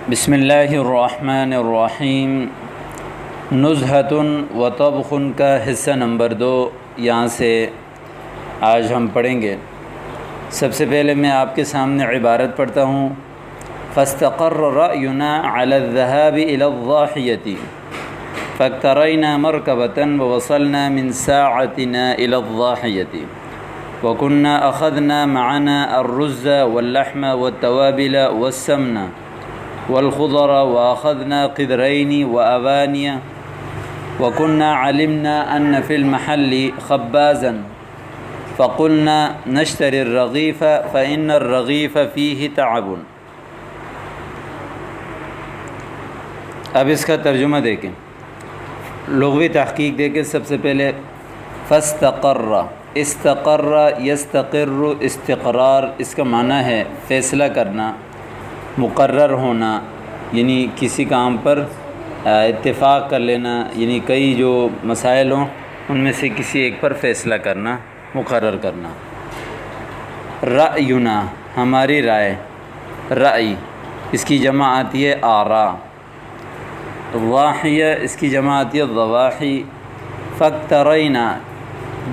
بسم اللہ الرحمن الرحیم۔ نزہۃ و طبخ کا حصہ نمبر 2 یہاں سے آج ہم پڑھیں گے۔ سب سے پہلے میں آپ کے سامنے عبارت پڑھتا ہوں۔ فاستقر رأینا علی الذهاب الى الضاحیة فاقترينا مرکبة ووصلنا من ساعتنا الى الضاحیة وكنا أخذنا معنا الرز واللحم والتوابل والسمن والخضر وأخذنا قدرين وأوانيا وكنا علمنا أن في المحل خبازا فقلنا نشتري الرغيف فإن الرغيف فيه تعب۔ اب اس کا ترجمہ دیکھیں، لغوی تحقیق دیکھیں۔ سب سے پہلے فاستقر، استقر یستقر، استقرار اس کا معنی ہے فیصلہ کرنا، مقرر ہونا، یعنی کسی کام پر اتفاق کر لینا، یعنی کئی جو مسائل ہوں ان میں سے کسی ایک پر فیصلہ کرنا، مقرر کرنا۔ رأینا ہماری رائے، رأی اس کی جمع آتی ہے آراء۔ ضاحیہ اس کی جمع آتی ہے ضواحی۔ فاقترینا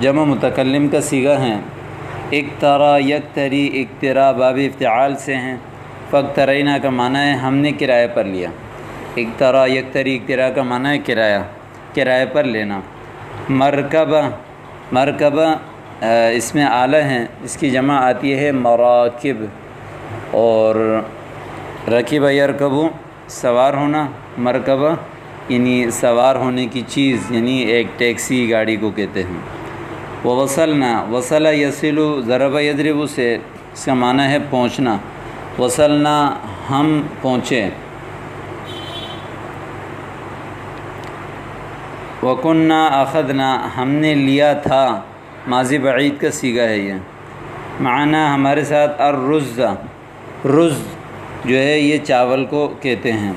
جمع متکلم کا صیغہ ہیں۔ اقترا یقتری، اقترا باب افتعال سے ہیں۔ فاقترینا کا معنی ہے ہم نے کرایہ پر لیا۔ اقترا یقتری، اقترا کا معنی ہے کرایہ، کرایہ پر لینا۔ مرکبہ، مرکبہ اس میں آلہ ہیں، اس کی جمع آتی ہے مراکب۔ اور رکیبہ یرکبو سوار ہونا، مرکبہ یعنی سوار ہونے کی چیز، یعنی ایک ٹیکسی گاڑی کو کہتے ہیں۔ ووصلنا، وصل یصل ضرب یضرب سے اس کا معنی ہے پہنچنا۔ وصلنا ہم پہنچے۔ وکنا اخذنا ہم نے لیا تھا، ماضی بعید کا صیغہ ہے یہ۔ معنا ہمارے ساتھ الرز، رز جو ہے یہ چاول کو کہتے ہیں،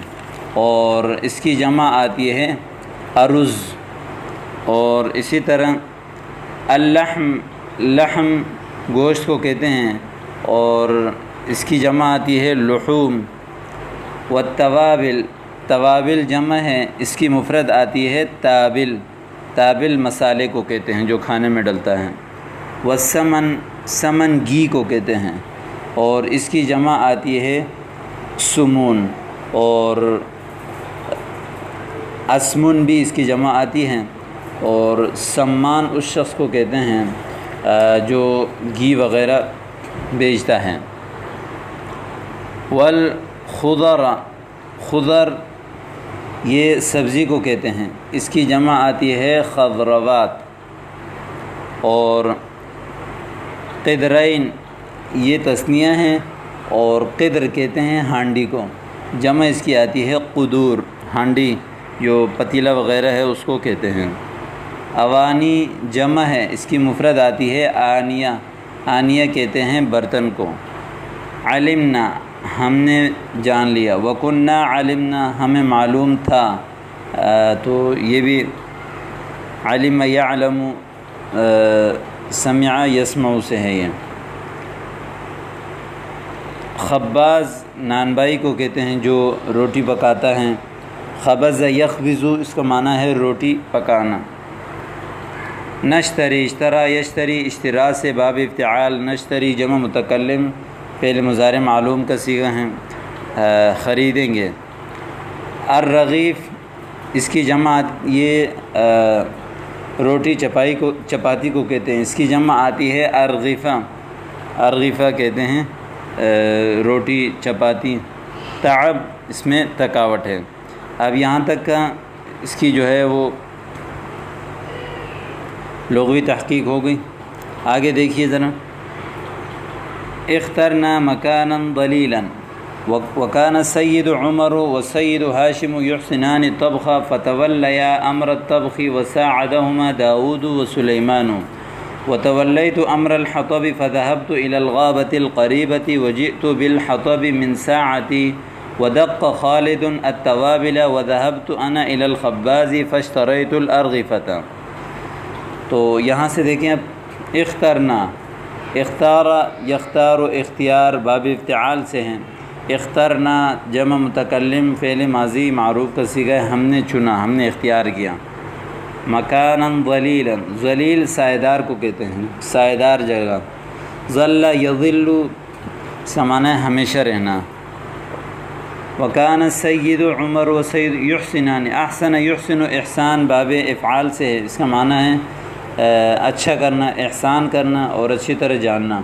اور اس کی جمع آتی ہے ارز۔ اور اسی طرح اللحم، لحم گوشت کو کہتے ہیں، اور اس کی جمع آتی ہے لحوم۔ والتوابل، توابل جمع ہے، اس کی مفرد آتی ہے تابل، تابل مسالے کو کہتے ہیں جو کھانے میں ڈلتا ہے۔ والسمن، سمن گھی کو کہتے ہیں، اور اس کی جمع آتی ہے سمون۔ اور اسمن بھی اس کی جمع آتی ہیں، اور سمان اس شخص کو کہتے ہیں جو گھی وغیرہ بیچتا ہے۔ والخضر، خضر یہ سبزی کو کہتے ہیں، اس کی جمع آتی ہے خضروات۔ اور قدرین یہ تثنیہ ہیں، اور قدر کہتے ہیں ہانڈی کو، جمع اس کی آتی ہے قدور، ہانڈی جو پتیلا وغیرہ ہے اس کو کہتے ہیں۔ اوانی جمع ہے، اس کی مفرد آتی ہے آنیہ، آنیہ کہتے ہیں برتن کو۔ علمنا ہم نے جان لیا، وکنا علمنا ہمیں معلوم تھا، تو یہ بھی علم یعلم سمع یسمع سے ہے یہ۔ خباز نانبائی کو کہتے ہیں جو روٹی پکاتا ہے۔ خبز یخبز اس کا معنی ہے روٹی پکانا۔ نشتری، اشترا یشتری، اشترا سے باب افتعال، نشتری جمع متکلم فعل مضارع معلوم کا صیغہ ہیں، خریدیں گے۔ الرغیف اس کی جمع یہ روٹی چپاتی کو کہتے ہیں، اس کی جمع آتی ہے ارغفہ، ارغفہ کہتے ہیں روٹی چپاتی۔ تعب اس میں تھکاوٹ ہے۔ اب یہاں تک کا اس کی جو ہے وہ لغوی تحقیق ہو گئی۔ آگے دیکھیے ذرا۔ اخترنا مکانا ضلیلا وکان سید عمر وسید ہاشم یحسنان الطبخ فتولیا امر الطبخ وساعدهما داود وسلیمان وتولیت امر الحطب فذهبت الى الغابة القریبة وجئت بالحطب من ساعتي ودق خالد التوابل وذهبت انا الى الخباز فاشتريت الارغفة۔ تو یہاں سے دیکھیں اب اخترنا، اختار یختار و اختیار باب افتعال سے ہیں۔ اخترنا جمع متکلم فعل ماضی معروف کا صیغہ ہے، ہم نے چنا، ہم نے اختیار کیا۔ مکانا ذلیلا، ذلیل سائیدار کو کہتے ہیں، سائیدار جگہ۔ ظل یظل اس کا معنی ہے ہمیشہ رہنا۔ وکان السید عمر و سید یحسنان، احسن یحسن احسان باب افعال سے ہے، اس کا معنی ہے اچھا کرنا، احسان کرنا اور اچھی طرح جاننا۔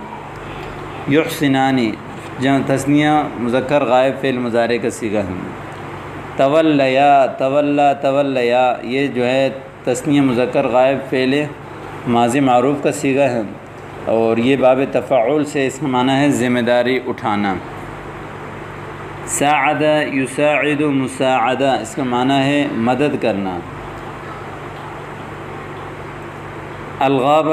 یحسنانی جمع تثنیہ مذکر غائب فعل مضارع کا صیغہ ہے۔ تولیا، تولا تولیا یہ جو ہے تثنیہ مذکر غائب فعل ماضی معروف کا صیغہ ہے اور یہ باب تفعول سے اس کا معنی ہے ذمہ داری اٹھانا۔ ساعد یساعد مساعدہ اس کا معنی ہے مدد کرنا۔ الغاب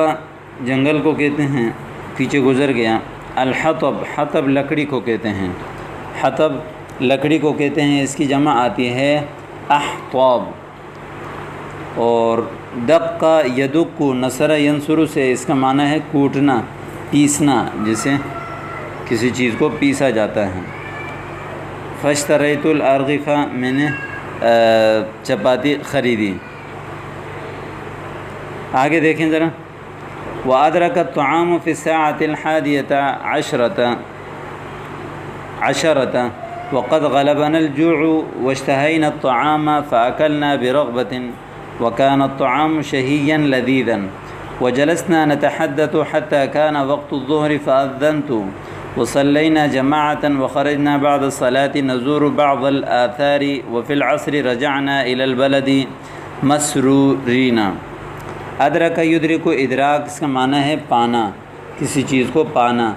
جنگل کو کہتے ہیں، پیچھے گزر گیا۔ الحطب، حطب لکڑی کو کہتے ہیں، حطب لکڑی کو کہتے ہیں، اس کی جمع آتی ہے احطاب۔ اور دق یدق نصر ینصر سے اس کا معنی ہے کوٹنا، پیسنا، جسے کسی چیز کو پیسا جاتا ہے۔ فاشتریت الارغفہ میں نے چپاتی خریدی۔ آگے دیکھیں ذرا۔ وأدرك الطعام في الساعة 11 وقد غلبنا الجوع واشتهينا الطعام فأكلنا برغبة وكان الطعام شهيا لذيذا وجلسنا نتحدث حتى كان وقت الظهر فأذنت وصلينا جماعة وخرجنا بعد الصلاة نزور بعض الآثار وفي العصر رجعنا إلى البلد مسرورين۔ ادرک یدرک ادراک اس کا معنی ہے پانا، کسی چیز کو پانا،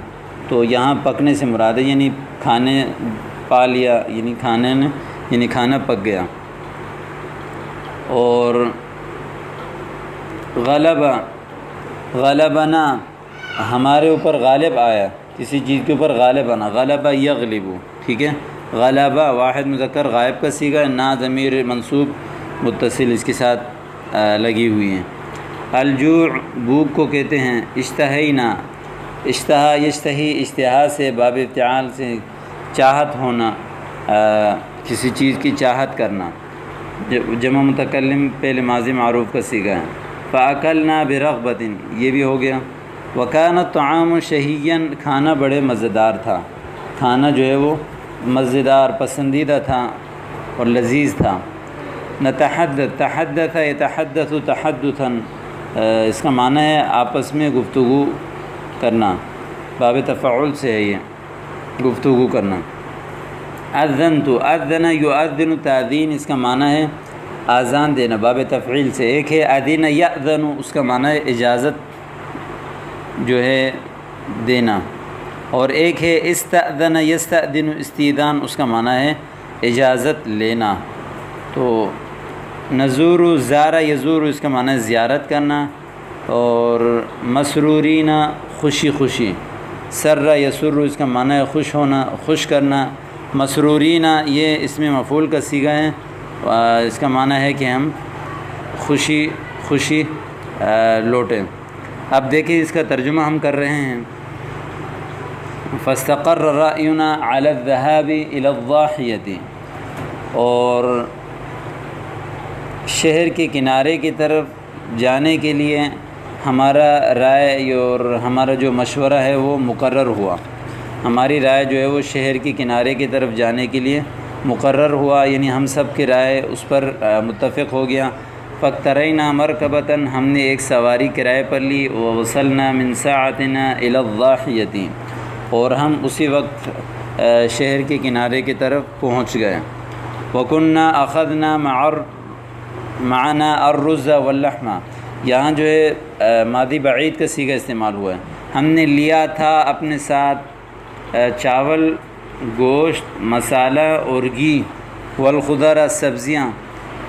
تو یہاں پکنے سے مراد ہے یعنی کھانے پا لیا، یعنی کھانے نے یعنی کھانا پک گیا۔ اور غلبنا ہمارے اوپر غالب آیا، کسی چیز کے اوپر غالب آنا، غلبہ یغلب، ٹھیک ہے۔ غلبہ واحد مذکر غائب کا صیغہ، نا ضمیر منصوب متصل اس کے ساتھ لگی ہوئی ہیں۔ الجوع بھوک کو کہتے ہیں۔ اشتہینا، اشتہا یشتہی اشتہا سے باب افتعال سے چاہت ہونا، کسی چیز کی چاہت کرنا، جمع متکلم فعل ماضی معروف کا صیغہ ہے۔ فاکلنا برغبۃ یہ بھی ہو گیا۔ وکان الطعام شہیا کھانا بڑے مزیدار تھا، کھانا جو ہے وہ مزیدار پسندیدہ تھا اور لذیذ تھا۔ نتحدث، تحدث یتحدث تحدثا اس کا معنی ہے آپس میں گفتگو کرنا، باب تفعول سے ہے یہ گفتگو کرنا۔ اذنت، اذن یؤذن تاذین اس کا معنی ہے آذان دینا، باب تفعیل سے۔ ایک ہے اذن یأذن اس کا معنی ہے اجازت جو ہے دینا، اور ایک ہے استأذن یستأذن استئذان اس کا معنی ہے اجازت لینا۔ تو نزور زارہ یزور اس کا معنی ہے زیارت کرنا، اور مسرورین خوشی خوشی، سر یسر اس کا معنی ہے خوش ہونا، خوش کرنا۔ مسرورین یہ اسم مفعول کا صیغہ ہے، اس کا معنی ہے کہ ہم خوشی خوشی لوٹیں۔ اب دیکھیں اس کا ترجمہ ہم کر رہے ہیں۔ فاستقر رأینا علی الذهاب الی الضاحیۃ، اور شہر کے کنارے کی طرف جانے کے لیے ہمارا رائے اور ہمارا جو مشورہ ہے وہ مقرر ہوا، ہماری رائے جو ہے وہ شہر کے کنارے کی طرف جانے کے لیے مقرر ہوا، یعنی ہم سب کی رائے اس پر متفق ہو گیا۔ فاقترینا مرکبۃ ہم نے ایک سواری کرائے پر لی، ووصلنا من ساعتنا الی الضاحیۃ اور ہم اسی وقت شہر کے کنارے کی طرف پہنچ گئے۔ وکنا اخذنا معنا الرز واللحم، یہاں جو ہے ماضی بعید کا صیغہ استعمال ہوا ہے۔ ہم نے لیا تھا اپنے ساتھ چاول، گوشت، مسالہ اور گھی، والخضر سبزیاں،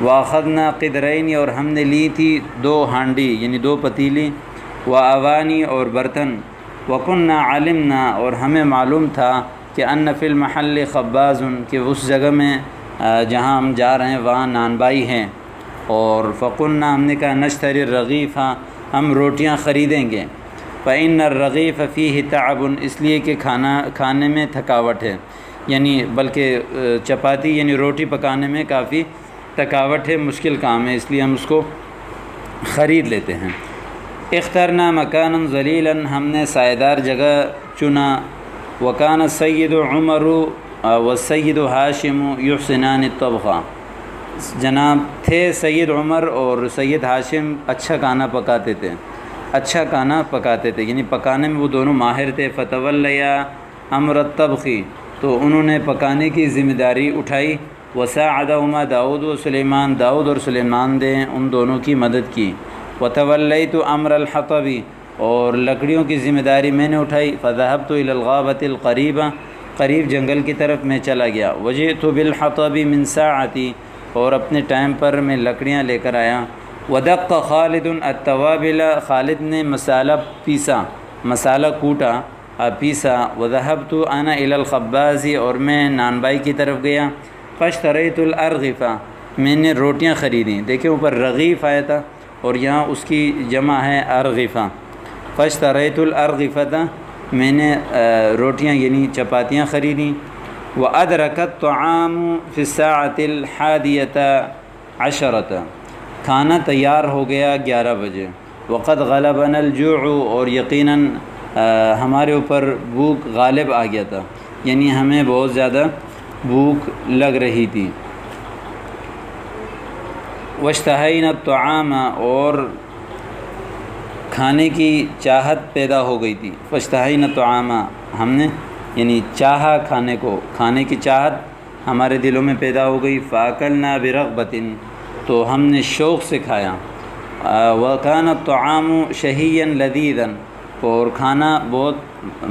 واخذنا قدرین اور ہم نے لی تھی 2 ہانڈی یعنی 2 پتیلی، واوانی اور برتن، وکنا علمنا اور ہمیں معلوم تھا کہ ان فی المحل خباز کہ اس جگہ میں جہاں ہم جا رہے ہیں وہاں نانبائی ہیں، اور فقلنا ہم نے کہا نشتری الرغیف ہم روٹیاں خریدیں گے، فإن الرغیف فیہ تعب اس لیے کہ کھانے میں تھکاوٹ ہے، یعنی بلکہ چپاتی یعنی روٹی پکانے میں کافی تھکاوٹ ہے، مشکل کام ہے، اس لیے ہم اس کو خرید لیتے ہیں۔ اخترنا مکانا ذلیلا، ہم نے سائیدار جگہ چنا۔ وکان سید عمر و سید ہاشم یحسنان الطبخ، جناب تھے سید عمر اور سید ہاشم اچھا کھانا پکاتے تھے، یعنی پکانے میں وہ دونوں ماہر تھے۔ فتولیا امر الطبخ، تو انہوں نے پکانے کی ذمہ داری اٹھائی۔ وساعدہما داؤد و سلیمان، داؤد اور سلیمان نے ان دونوں کی مدد کی۔ وتولیت امر الحطب، اور لکڑیوں کی ذمہ داری میں نے اٹھائی۔ فذهبت الى الغابة القریبہ، قریب جنگل کی طرف میں چلا گیا۔ وجئت بالحطب من ساعتی، اور اپنے ٹائم پر میں لکڑیاں لے کر آیا۔ ودق خالد التوابل، خالد نے مسالہ کوٹا پیسا۔ وذهبت انا الى الخباز، اور میں نانبائی کی طرف گیا۔ فاشتریت الارغفہ، میں نے روٹیاں خریدیں۔ دیکھیں اوپر رغیف آیا تھا اور یہاں اس کی جمع ہے ارغفہ۔ فاشتریت الارغفۃ، میں نے روٹیاں یعنی چپاتیاں خریدیں۔ وادرک الطعام فی الساعۃ الحادیۃ عشرۃ، کھانا تیار ہو گیا 11 بجے۔ وقد غلبنا الجوع، اور یقیناً ہمارے اوپر بھوک غالب آ گیا تھا، یعنی ہمیں بہت زیادہ بھوک لگ رہی تھی۔ واشتہینا الطعام، اور کھانے کی چاہت پیدا ہو گئی تھی۔ واشتہینا الطعام، ہم نے یعنی چاہا کھانے کو، کھانے کی چاہت ہمارے دلوں میں پیدا ہو گئی۔ فاکلنا برغبۃ، تو ہم نے شوق سے کھایا۔ وکان الطعام شہیا لذیذا، اور کھانا بہت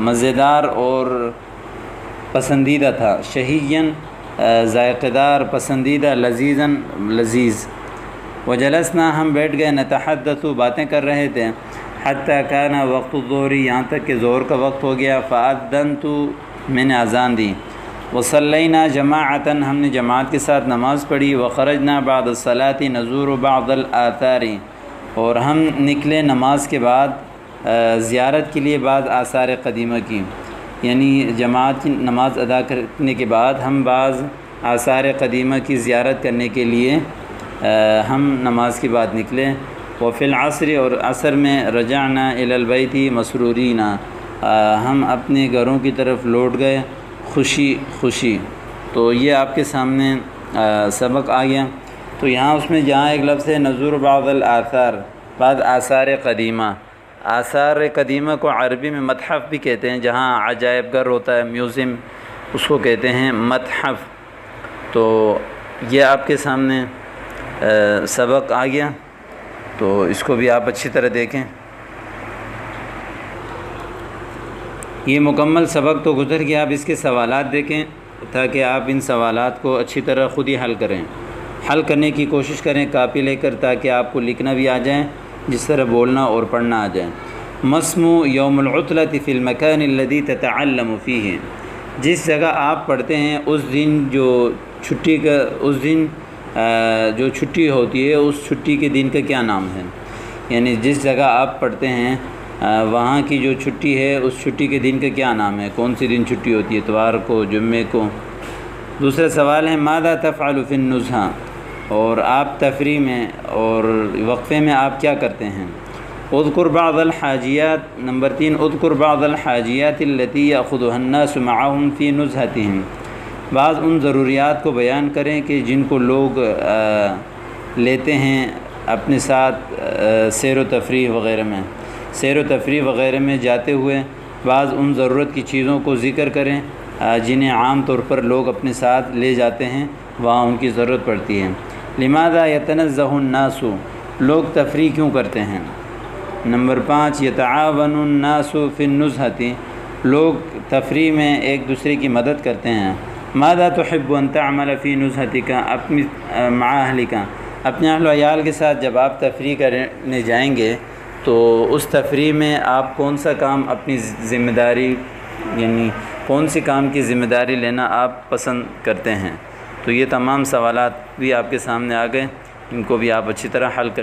مزیدار اور پسندیدہ تھا۔ شہیا ذائقہ دار، پسندیدہ، لذیذاً لذیذ۔ وجلسنا، ہم بیٹھ گئے، نتحدث، باتیں کر رہے تھے۔ حتی کان وقت الظہر، یہاں تک کہ ظہر کا وقت ہو گیا۔ فاذنت، میں نے اذان دی۔ وصلینا جماعۃ، ہم نے جماعت کے ساتھ نماز پڑھی۔ وخرجنا بعد الصلاۃ نزور بعض الآثار، اور ہم نکلے نماز کے بعد زیارت کے لیے بعض آثار قدیمہ کی، یعنی جماعت کی نماز ادا کرنے کے بعد ہم بعض آثار قدیمہ کی زیارت کرنے کے لیے ہم نماز کے بعد نکلے۔ وفی العصر، اور عصر میں رجعنا الی البیت مسرورین، ہم اپنے گھروں کی طرف لوٹ گئے خوشی۔ تو یہ آپ کے سامنے سبق آ گیا۔ تو یہاں اس میں جہاں ایک لفظ ہے نزور بعض الآثار، بعض آثار قدیمہ، آثار قدیمہ کو عربی میں متحف بھی کہتے ہیں، جہاں عجائب گھر ہوتا ہے، میوزیم، اس کو کہتے ہیں متحف۔ تو یہ آپ کے سامنے سبق آ گیا، تو اس کو بھی آپ اچھی طرح دیکھیں۔ یہ مکمل سبق تو گزر گیا، اب اس کے سوالات دیکھیں تاکہ آپ ان سوالات کو اچھی طرح خود ہی حل کریں۔ حل کرنے کی کوشش کریں کاپی لے کر، تاکہ آپ کو لکھنا بھی آ جائیں، جس طرح بولنا اور پڑھنا آ جائے۔ مسمو یوم العطلۃ فی المکان الذی تتعلم فیہ، جس جگہ آپ پڑھتے ہیں اس دن جو چھٹی ہوتی ہے، اس چھٹی کے دن کا کیا نام ہے؟ یعنی جس جگہ آپ پڑھتے ہیں وہاں کی جو چھٹی ہے، اس چھٹی کے دن کا کیا نام ہے؟ کون سی دن چھٹی ہوتی ہے؟ اتوار کو، جمعے کو؟ دوسرا سوال ہے ماذا تفعل فی النزہہ، اور آپ تفریح میں اور وقفے میں آپ کیا کرتے ہیں؟ اذکر بعض الحاجیات، نمبر 3، اذکر بعض الحاجیات التي یاخذها الناس معهم فی نزہتہم، بعض ان ضروریات کو بیان کریں کہ جن کو لوگ لیتے ہیں اپنے ساتھ سیر و تفریح وغیرہ میں جاتے ہوئے، بعض ان ضرورت کی چیزوں کو ذکر کریں جنہیں عام طور پر لوگ اپنے ساتھ لے جاتے ہیں، وہاں ان کی ضرورت پڑتی ہے۔ لماذا یتنزہ الناس، لوگ تفریح کیوں کرتے ہیں؟ نمبر 5، یتعاون الناس فی النزہۃ، لوگ تفریح میں ایک دوسرے کی مدد کرتے ہیں۔ ماذا تحب ان تعمل فی نزہتک مع اہلک، اپنے اہل و عیال کے ساتھ جب آپ تفریح کرنے جائیں گے تو اس تفریح میں آپ کون سا کام اپنی ذمہ داری، یعنی کون سی کام کی ذمہ داری لینا آپ پسند کرتے ہیں؟ تو یہ تمام سوالات بھی آپ کے سامنے آ گئے، ان کو بھی آپ اچھی طرح حل کر